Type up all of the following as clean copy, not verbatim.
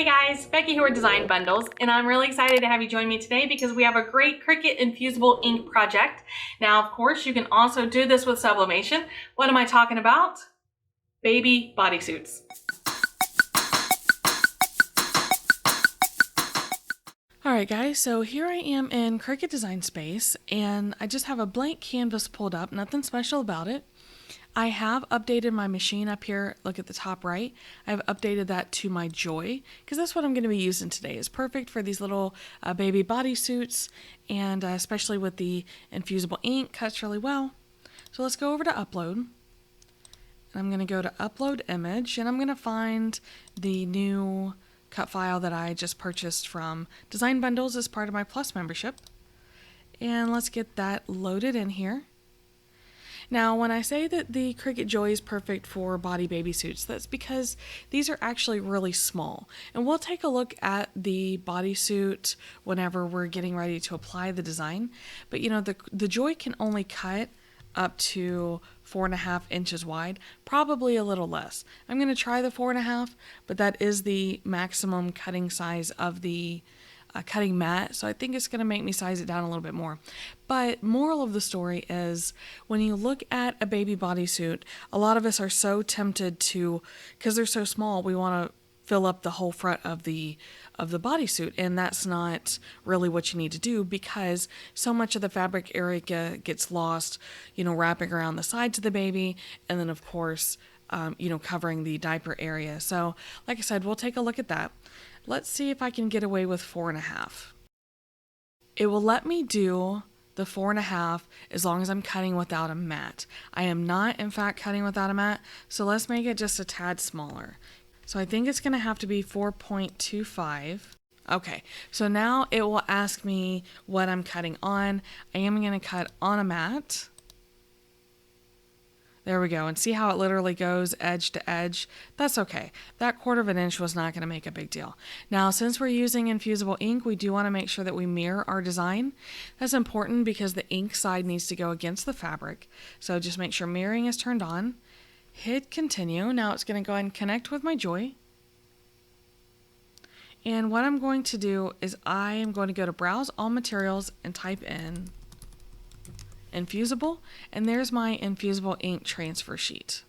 Hey guys, Becky here with Design Bundles, and I'm really excited to have you join me today because we have a great Cricut Infusible Ink project. Now, of course, you can also do this with sublimation. What am I talking about? Baby bodysuits. Alright guys, so here I am in Cricut Design Space, and I just have a blank canvas pulled up, nothing special about it. I have updated my machine up here, look at the top right. I've updated that to my Joy, because that's what I'm going to be using today. It's perfect for these little baby bodysuits, and especially with the infusible ink, cuts really well. So let's go over to upload. And I'm going to go to upload image, and I'm going to find the new cut file that I just purchased from Design Bundles as part of my Plus membership. And let's get that loaded in here. Now, when I say that the Cricut Joy is perfect for body baby suits, that's because these are actually really small. And we'll take a look at the bodysuit whenever we're getting ready to apply the design. But you know, the Joy can only cut up to 4.5 inches wide, probably a little less. I'm going to try the 4.5, but that is the maximum cutting size of the cutting mat, so I think it's going to make me size it down a little bit more. But moral of the story is, when you look at a baby bodysuit, a lot of us are so tempted to, because they're so small, we want to fill up the whole front of the bodysuit, and that's not really what you need to do, because so much of the fabric area gets lost, you know, wrapping around the sides of the baby, and then of course you know, covering the diaper area. So like I said, we'll take a look at that. Let's see if I can get away with 4.5. It will let me do the 4.5 as long as I'm cutting without a mat. I am not, in fact, cutting without a mat, so let's make it just a tad smaller. So I think it's going to have to be 4.25. Okay, so now it will ask me what I'm cutting on. I am going to cut on a mat. There we go, and see how it literally goes edge to edge? That's okay. That 1/4 inch was not going to make a big deal. Now, since we're using infusible ink, we do want to make sure that we mirror our design. That's important because the ink side needs to go against the fabric. So just make sure mirroring is turned on. Hit continue. Now it's going to go ahead and connect with my Joy. And what I'm going to do is I am going to go to Browse All Materials and type in Infusible, and there's my infusible ink transfer sheet.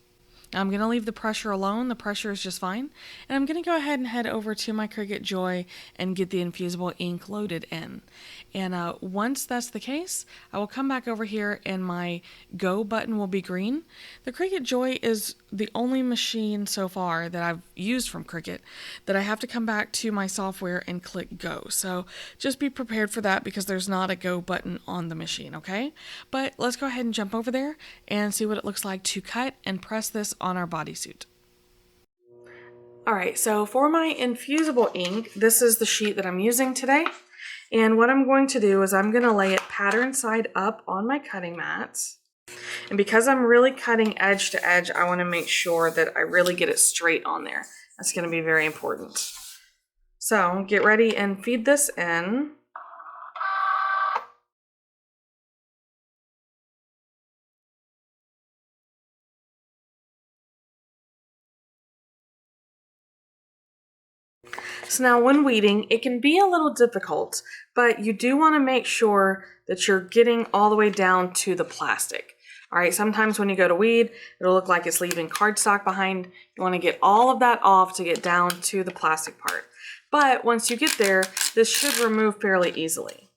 Now I'm going to leave the pressure alone. The pressure is just fine. And I'm going to go ahead and head over to my Cricut Joy and get the infusible ink loaded in. And once that's the case, I will come back over here and my Go button will be green. The Cricut Joy is the only machine so far that I've used from Cricut that I have to come back to my software and click Go. So just be prepared for that because there's not a Go button on the machine, okay? But let's go ahead and jump over there and see what it looks like to cut and press this on our bodysuit. Alright, so for my infusible ink, this is the sheet that I'm using today. And what I'm going to do is I'm going to lay it pattern side up on my cutting mat. And because I'm really cutting edge to edge, I want to make sure that I really get it straight on there. That's going to be very important. So get ready and feed this in. So now when weeding, it can be a little difficult, but you do want to make sure that you're getting all the way down to the plastic. All right, sometimes when you go to weed, it'll look like it's leaving cardstock behind. You want to get all of that off to get down to the plastic part. But once you get there, this should remove fairly easily.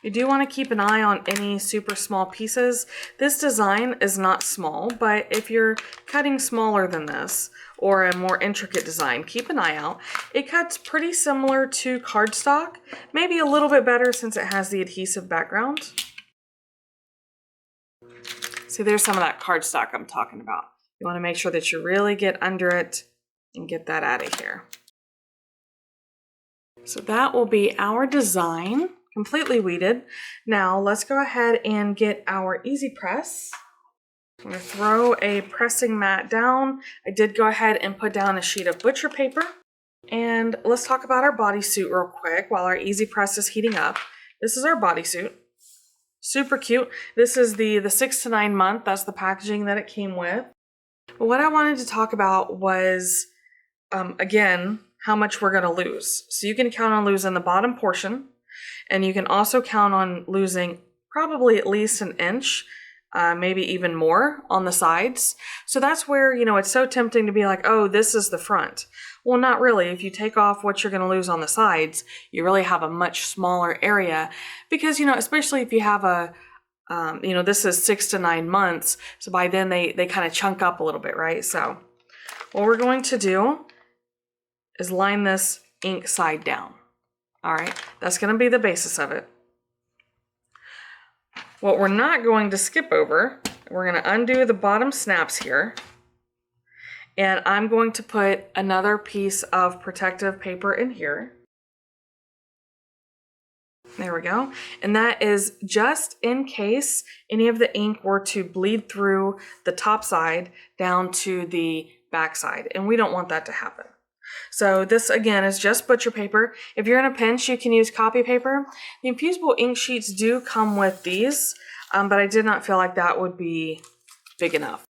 You do want to keep an eye on any super small pieces. This design is not small, but if you're cutting smaller than this or a more intricate design, keep an eye out. It cuts pretty similar to cardstock, maybe a little bit better since it has the adhesive background. See, there's some of that cardstock I'm talking about. You want to make sure that you really get under it and get that out of here. So that will be our design. Completely weeded. Now let's go ahead and get our EasyPress. I'm going to throw a pressing mat down. I did go ahead and put down a sheet of butcher paper. And let's talk about our bodysuit real quick while our EasyPress is heating up. This is our bodysuit. Super cute. This is the 6 to 9 month. That's the packaging that it came with. But what I wanted to talk about was, again, how much we're going to lose. So you can count on losing the bottom portion, and you can also count on losing probably at least an inch, maybe even more on the sides. So that's where, you know, it's so tempting to be like, oh, this is the front. Well, not really. If you take off what you're going to lose on the sides, you really have a much smaller area because, you know, especially if you have a, you know, this is 6 to 9 months. So by then they kind of chunk up a little bit, right? So what we're going to do is line this ink side down. All right, that's going to be the basis of it. What we're not going to skip over, we're going to undo the bottom snaps here. And I'm going to put another piece of protective paper in here. There we go. And that is just in case any of the ink were to bleed through the top side down to the back side. And we don't want that to happen. So this again is just butcher paper. If you're in a pinch, you can use copy paper. The infusible ink sheets do come with these, but I did not feel like that would be big enough.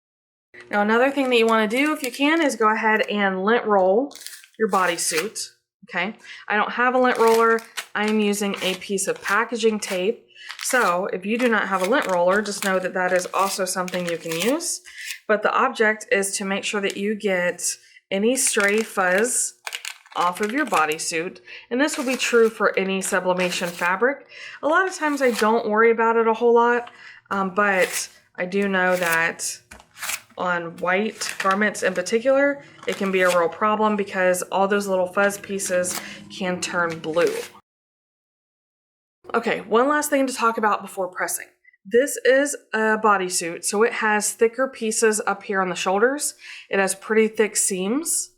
Now another thing that you want to do if you can is go ahead and lint roll your bodysuit. Okay, I don't have a lint roller. I'm using a piece of packaging tape. So if you do not have a lint roller, just know that that is also something you can use. But the object is to make sure that you get any stray fuzz off of your bodysuit, and this will be true for any sublimation fabric. A lot of times I don't worry about it a whole lot, but I do know that on white garments in particular, it can be a real problem because all those little fuzz pieces can turn blue. Okay, one last thing to talk about before pressing. This is a bodysuit, so it has thicker pieces up here on the shoulders. It has pretty thick seams.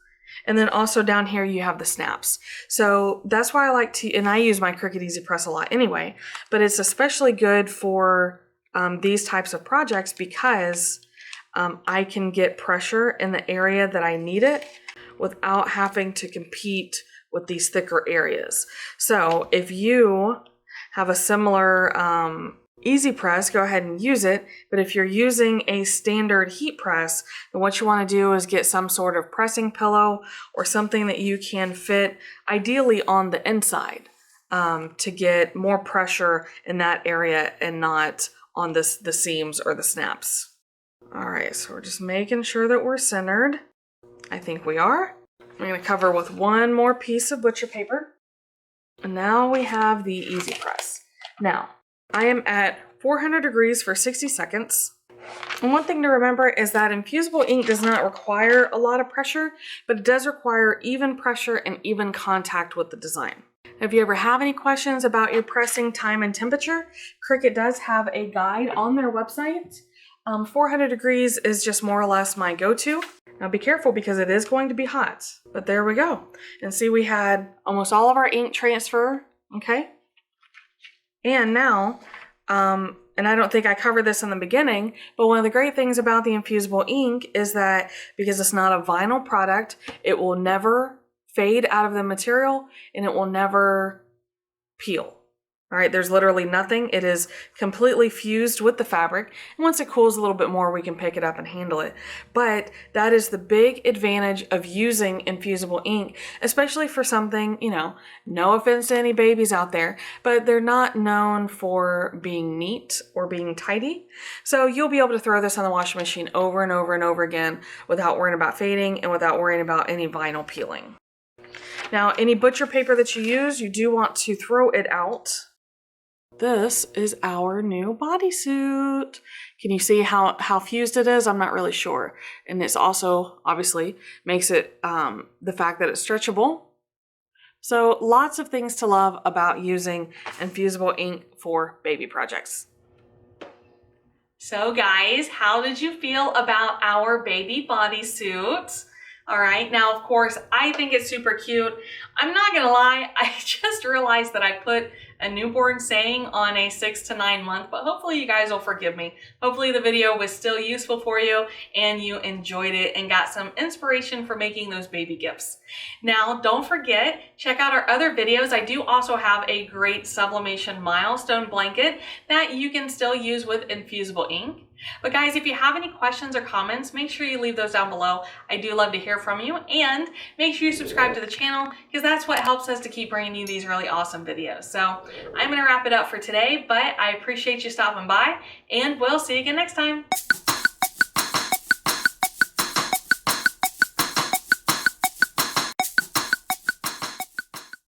And then also down here you have the snaps. So that's why I like to, and I use my Cricut EasyPress a lot anyway, but it's especially good for these types of projects because I can get pressure in the area that I need it without having to compete with these thicker areas. So if you have a similar EasyPress, go ahead and use it. But if you're using a standard heat press, then what you want to do is get some sort of pressing pillow or something that you can fit ideally on the inside to get more pressure in that area and not on the seams or the snaps. All right, so we're just making sure that we're centered. I think we are. I'm going to cover with one more piece of butcher paper. And now we have the EasyPress. Now, I am at 400 degrees for 60 seconds. And one thing to remember is that infusible ink does not require a lot of pressure, but it does require even pressure and even contact with the design. If you ever have any questions about your pressing time and temperature, Cricut does have a guide on their website. 400 degrees is just more or less my go-to. Now be careful because it is going to be hot, but there we go. And see, we had almost all of our ink transfer, okay? And now, and I don't think I covered this in the beginning, but one of the great things about the infusible ink is that because it's not a vinyl product, it will never fade out of the material and it will never peel. All right, there's literally nothing. It is completely fused with the fabric. And once it cools a little bit more, we can pick it up and handle it. But that is the big advantage of using infusible ink, especially for something, you know, no offense to any babies out there, but they're not known for being neat or being tidy. So you'll be able to throw this on the washing machine over and over and over again without worrying about fading and without worrying about any vinyl peeling. Now, any butcher paper that you use, you do want to throw it out. This is our new bodysuit. Can you see how fused it is? I'm not really sure. And it's also obviously makes it the fact that it's stretchable. So lots of things to love about using infusible ink for baby projects. So guys, how did you feel about our baby bodysuit? All right, now of course, I think it's super cute. I'm not gonna lie, I just realized that I put a newborn saying on a 6 to 9 month, but hopefully you guys will forgive me. Hopefully the video was still useful for you and you enjoyed it and got some inspiration for making those baby gifts. Now, don't forget, check out our other videos. I do also have a great sublimation milestone blanket that you can still use with infusible ink. But guys, if you have any questions or comments, make sure you leave those down below. I do love to hear from you, and make sure you subscribe to the channel because that's what helps us to keep bringing you these really awesome videos. So I'm going to wrap it up for today, but I appreciate you stopping by, and we'll see you again next time.